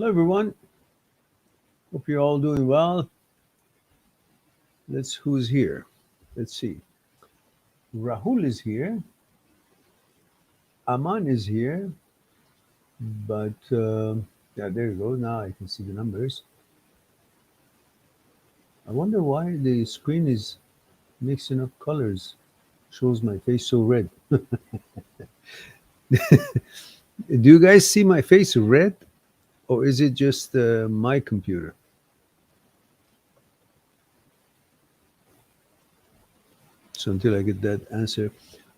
Hello, everyone. Hope you're all doing well. Who's here? Let's see. Rahul is here. Aman is here. But yeah, there you go. Now I can see the numbers. I wonder why the screen is mixing up colors. Shows my face so red. Do you guys see my face red, or is it just my computer? So until I get that answer,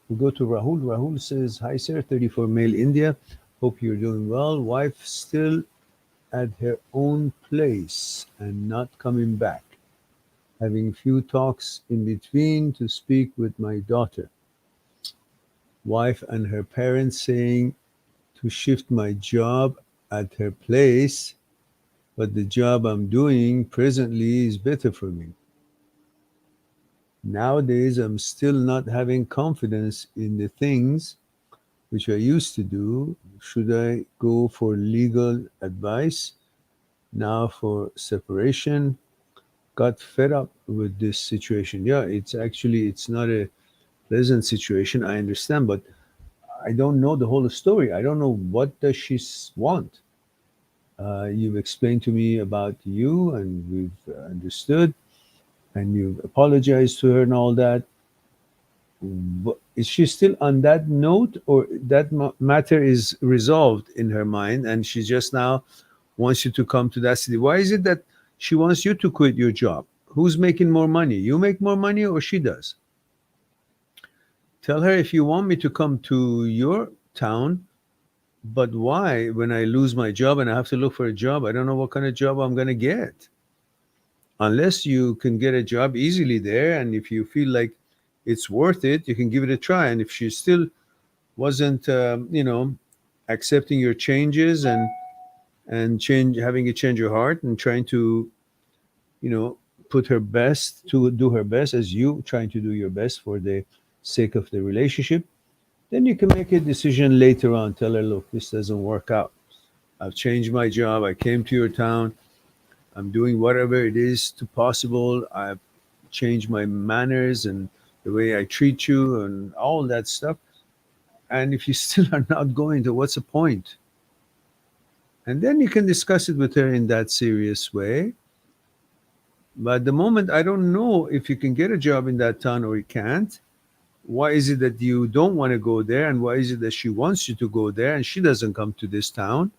we go to Rahul. Rahul says, "Hi, sir. 34 male India. Hope you're doing well. Wife still at her own place and not coming back. Having few talks in between to speak with my daughter. Wife and her parents saying to shift my job at her place, but the job I'm doing presently is better for me. Nowadays, I'm still not having confidence in the things which I used to do. Should I go for legal advice now for separation? Got fed up with this situation. Yeah, it's not a pleasant situation. I understand, but I don't know the whole story. I don't know what does she want. You've explained to me about you, and we've understood, and you've apologized to her and all that. Is she still on that note, or that matter is resolved in her mind, and she just now wants you to come to that city? Why is it that she wants you to quit your job? Who's making more money? You make more money, or she does? Tell her, if you want me to come to your town, but why? When I lose my job and I have to look for a job, I don't know what kind of job I'm going to get. Unless you can get a job easily there, and if you feel like it's worth it, you can give it a try. And if she still wasn't, accepting your changes and having a change of heart and trying to, you know, put her best to do her best as you trying to do your best for the sake of the relationship, then you can make a decision later on. Tell her, look, this doesn't work out. I've changed my job. I came to your town. I'm doing whatever it is to possible. I've changed my manners and the way I treat you and all that stuff. And if you still are not going to, what's the point? And then you can discuss it with her in that serious way. But at the moment, I don't know if you can get a job in that town or you can't. Why is it that you don't want to go there? And why is it that she wants you to go there and she doesn't come to this town?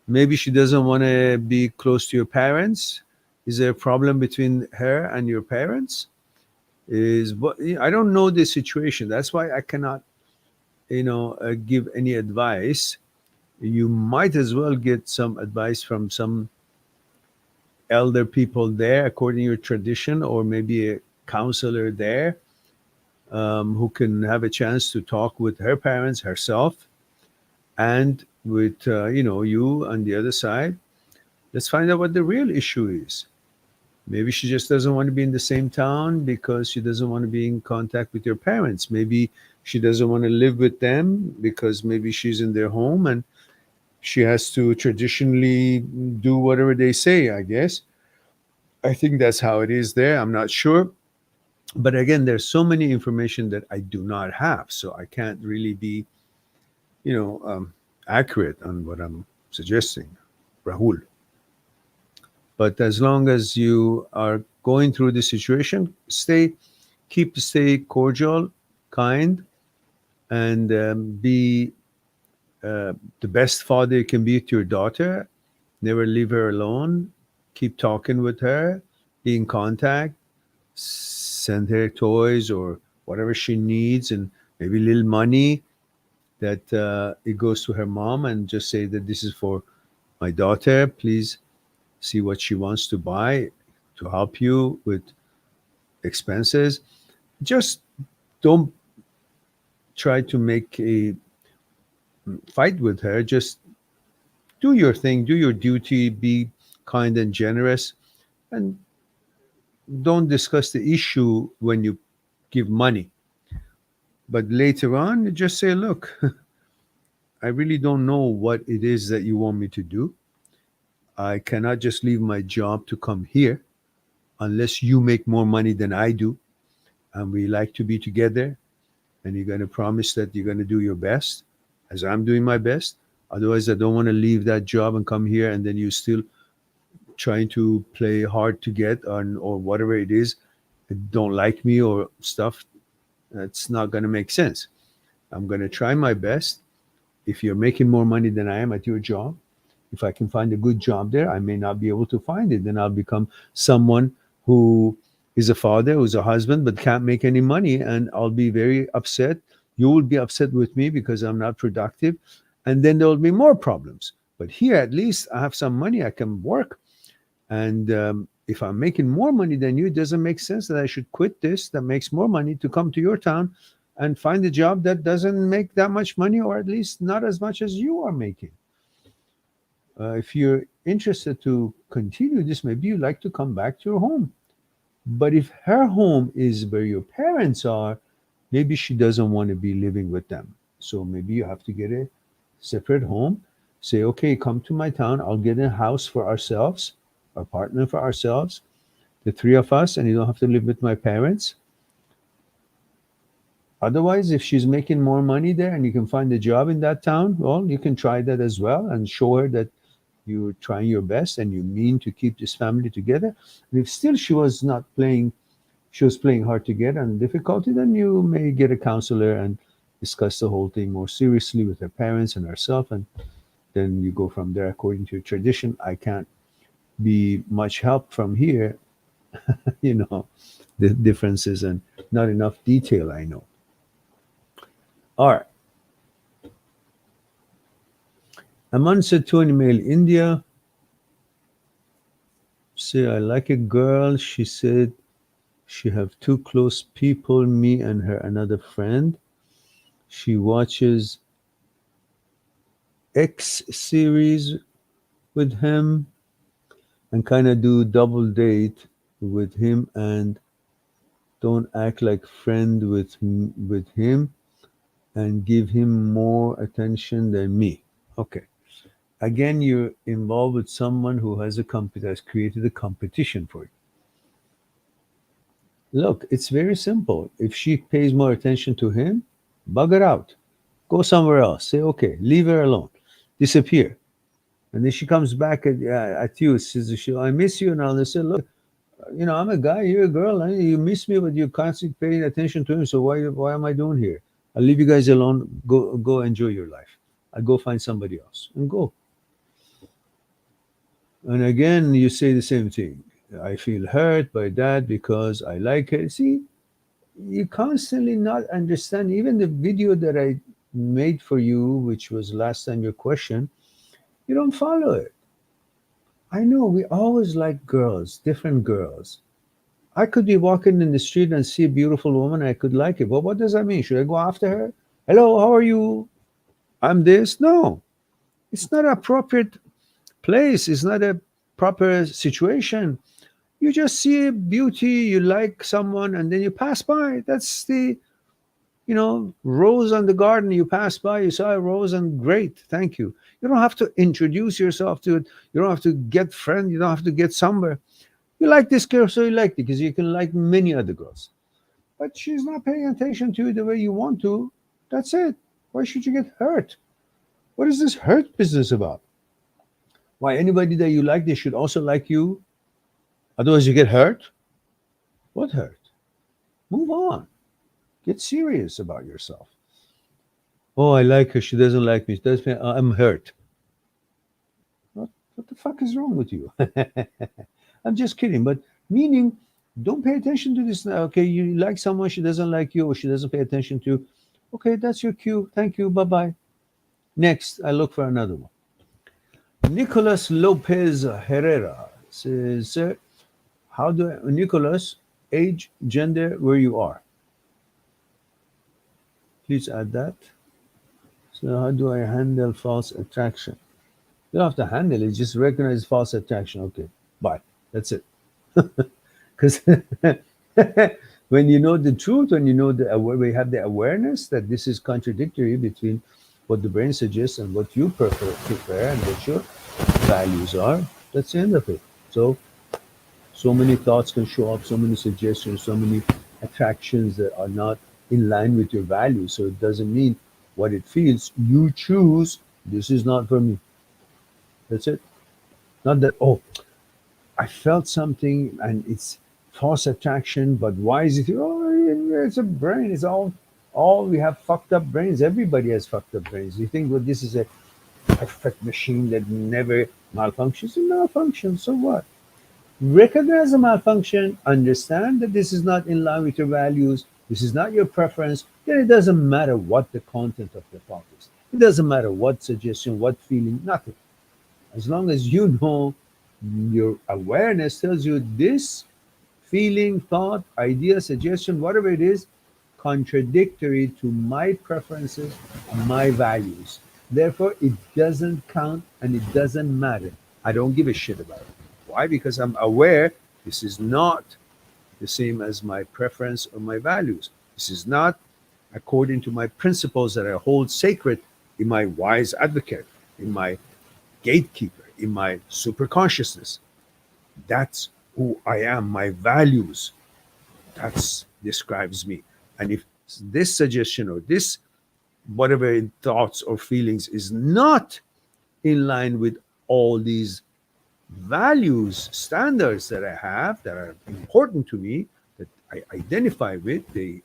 Maybe she doesn't want to be close to your parents. Is there a problem between her and your parents? Is what I don't know the situation. That's why I cannot, give any advice. You might as well get some advice from some elder people there, according to your tradition, or maybe a counselor there, who can have a chance to talk with her parents herself and with you on the other side. Let's find out what the real issue is. Maybe she just doesn't want to be in the same town because she doesn't want to be in contact with your parents. Maybe she doesn't want to live with them because maybe she's in their home and she has to traditionally do whatever they say, I guess. I think that's how it is there. I'm not sure. But again, there's so many information that I do not have. So I can't really be, you know, um, accurate on what I'm suggesting, Rahul. But as long as you are going through the situation, stay cordial, kind, and be the best father you can be to your daughter. Never leave her alone. Keep talking with her. Be in contact. Send her toys or whatever she needs, and maybe a little money that it goes to her mom, and just say that this is for my daughter. Please see what she wants to buy to help you with expenses. Just don't try to make a fight with her. Just do your thing, do your duty, be kind and generous, and don't discuss the issue when you give money. But later on, you just say, look, I really don't know what it is that you want me to do. I cannot just leave my job to come here unless you make more money than I do. And we like to be together. And you're going to promise that you're going to do your best as I'm doing my best. Otherwise, I don't want to leave that job and come here and then you still trying to play hard to get on or whatever it is, don't like me or stuff. That's not going to make sense. I'm going to try my best. If you're making more money than I am at your job, if I can find a good job there, I may not be able to find it. Then I'll become someone who is a father, who's a husband, but can't make any money. And I'll be very upset. You will be upset with me because I'm not productive. And then there will be more problems. But here, at least I have some money. I can work. And if I'm making more money than you, it doesn't make sense that I should quit this that makes more money to come to your town and find a job that doesn't make that much money, or at least not as much as you are making. If you're interested to continue this, maybe you like to come back to your home. But if her home is where your parents are, maybe she doesn't want to be living with them. So maybe you have to get a separate home. Say, okay, come to my town. I'll get a house for ourselves, our partner for ourselves, the three of us, and you don't have to live with my parents. Otherwise, if she's making more money there and you can find a job in that town, well, you can try that as well and show her that you're trying your best and you mean to keep this family together. And if still she was playing hard to get and difficulty, then you may get a counselor and discuss the whole thing more seriously with her parents and herself, and then you go from there according to your tradition. I can't be much help from here, the differences and not enough detail, I know. All right. Aman said to an email, India, say, I like a girl. She said she have two close people, me and her another friend. She watches X series with him and kind of do double date with him and don't act like friend with him and give him more attention than me. Okay. Again, you're involved with someone who has created a competition for you. Look, it's very simple. If she pays more attention to him, bug her out. Go somewhere else. Say, okay, leave her alone. Disappear. And then she comes back at you, says, I miss you. And I'll say, look, I'm a guy, you're a girl. You miss me, but you're constantly paying attention to him. So why am I doing here? I'll leave you guys alone. Go enjoy your life. I'll go find somebody else and go. And again, you say the same thing. I feel hurt by that because I like her. See, you constantly not understand. Even the video that I made for you, which was last time your question, you don't follow it. I know we always like girls, different girls. I could be walking in the street and see a beautiful woman. I could like it. But what does that mean? Should I go after her? Hello, how are you? I'm this. No, it's not appropriate place. It's not a proper situation. You just see a beauty, you like someone, and then you pass by. That's the, rose on the garden. You pass by, you saw a rose, and great, thank you. You don't have to introduce yourself to it. You don't have to get friends. You don't have to get somewhere. You like this girl, so you like it, because you can like many other girls. But she's not paying attention to you the way you want to. That's it. Why should you get hurt? What is this hurt business about? Why anybody that you like, they should also like you? Otherwise you get hurt? What hurt? Move on. Get serious about yourself. Oh, I like her. She doesn't like me. I'm hurt. What the fuck is wrong with you? I'm just kidding. But meaning, don't pay attention to this now. Okay, you like someone, she doesn't like you, or she doesn't pay attention to you. Okay, that's your cue. Thank you. Bye-bye. Next, I look for another one. Nicolas Lopez Herrera says, sir, how do I, Nicholas, age, gender, where you are? Please add that. So how do I handle false attraction? You don't have to handle it, just recognize false attraction. Okay, bye. That's it. Because when you know the truth, when you know we have the awareness that this is contradictory between what the brain suggests and what you prefer and what your values are, That's the end of it. So many thoughts can show up, so many suggestions, so many attractions that are not in line with your values. So it doesn't mean what it feels. You choose, this is not for me. That's it. Not that, oh, I felt something and it's false attraction, but why is it? Oh, it's a brain. It's all we have fucked up brains. Everybody has fucked up brains. You think, well, this is a perfect machine that never malfunctions? It malfunctions. So what? Recognize the malfunction, understand that this is not in line with your values, this is not your preference, then it doesn't matter what the content of the thought is. It doesn't matter what suggestion, what feeling, nothing. As long as you know your awareness tells you this feeling, thought, idea, suggestion, whatever it is, contradictory to my preferences, my values. Therefore, it doesn't count and it doesn't matter. I don't give a shit about it. Why? Because I'm aware this is not the same as my preference or my values. This is not according to my principles that I hold sacred in my wise advocate, in my gatekeeper, in my superconsciousness. That's who I am, my values. That describes me. And if this suggestion or this whatever thoughts or feelings is not in line with all these values, standards that I have that are important to me, that I identify with, they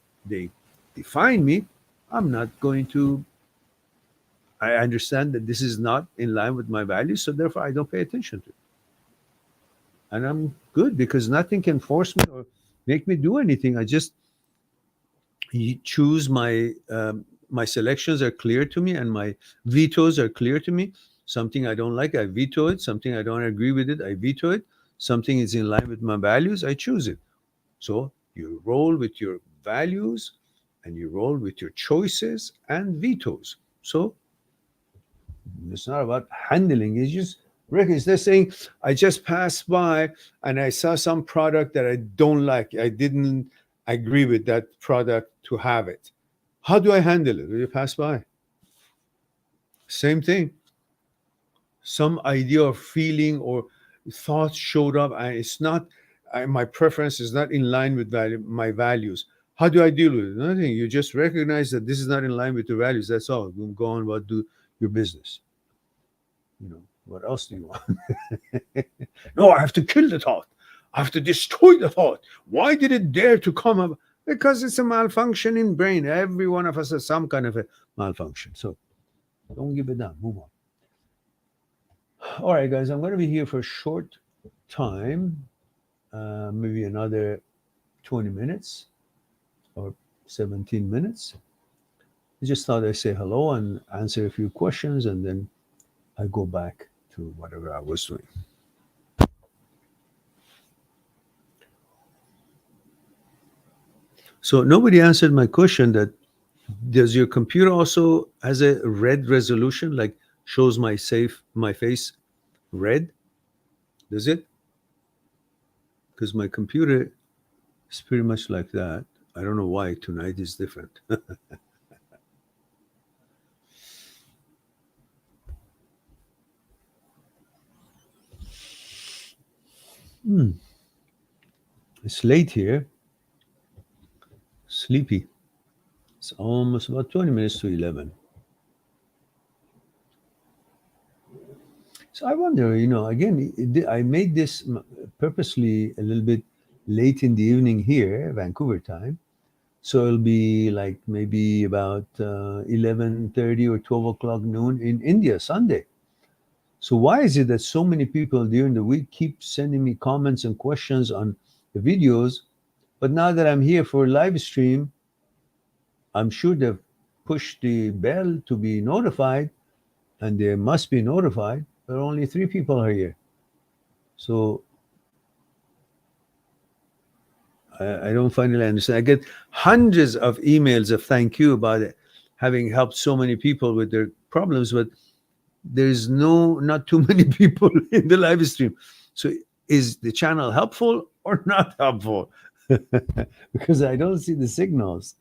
define me, I'm not going to. I understand that this is not in line with my values, so therefore I don't pay attention to it. And I'm good because nothing can force me or make me do anything. I just choose my selections are clear to me and my vetoes are clear to me. Something I don't like, I veto it. Something I don't agree with it, I veto it. Something is in line with my values, I choose it. So you roll with your values and you roll with your choices and vetoes. So it's not about handling. It's just Rick is they're saying I just passed by and I saw some product that I don't like. I didn't agree with that product to have it. How do I handle it? You pass by. Same thing. Some idea or feeling or thought showed up and it's not my preference is not in line with my values. How do I deal with it? Nothing. You just recognize that this is not in line with your values. That's all. You go on about do your business. What else do you want? No, I have to kill the thought. I have to destroy the thought. Why did it dare to come up? Because it's a malfunction in brain. Every one of us has some kind of a malfunction. So don't give it down. Move on. All right, guys, I'm going to be here for a short time, maybe another 20 minutes or 17 minutes. I just thought I'd say hello and answer a few questions, and then I go back to whatever I was doing. So nobody answered my question that does your computer also has a red resolution, like shows my face red? Does it? Because my computer is pretty much like that. I don't know why tonight is different. It's late here. Sleepy. It's almost about 20 minutes to 11. So I wonder, again, I made this purposely a little bit late in the evening here, Vancouver time. So it'll be like maybe about 11:30 or 12 o'clock noon in India, Sunday. So why is it that so many people during the week keep sending me comments and questions on the videos, but now that I'm here for a live stream, I'm sure they've pushed the bell to be notified, and they must be notified, but only three people are here. So I don't finally understand. I get hundreds of emails of thank you about it, having helped so many people with their problems, but there's not too many people in the live stream. So is the channel helpful or not helpful? Because I don't see the signals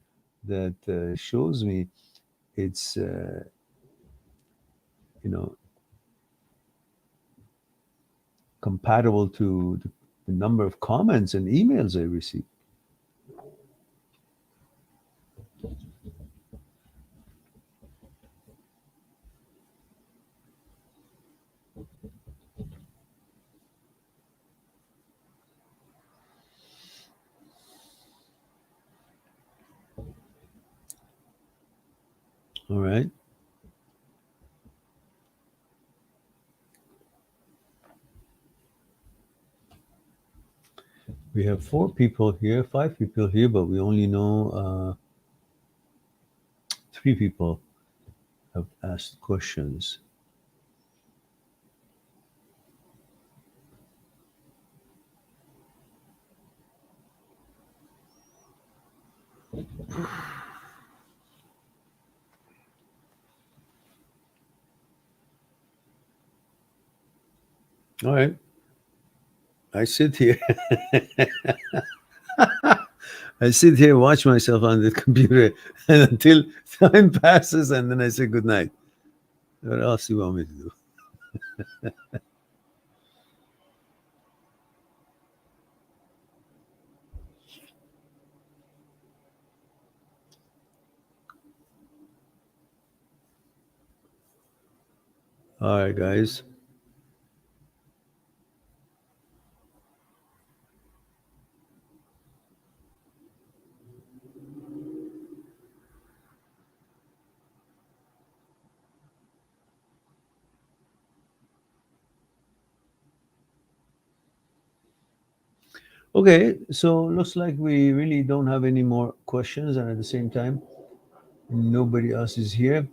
that shows me it's you know compatible to the number of comments and emails I receive. All right. We have 4 people here, 5 people here, but we only know 3 people have asked questions. All right. I sit here. I sit here, watch myself on the computer, and until time passes, and then I say good night. What else do you want me to do? All right, guys. Okay, so looks like we really don't have any more questions, and at the same time, nobody else is here.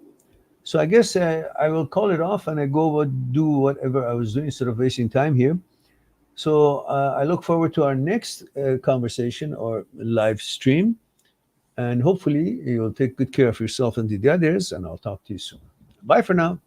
So I guess I will call it off, and I go do whatever I was doing instead of wasting time here. So I look forward to our next conversation or live stream, and hopefully you'll take good care of yourself and the others, and I'll talk to you soon. Bye for now.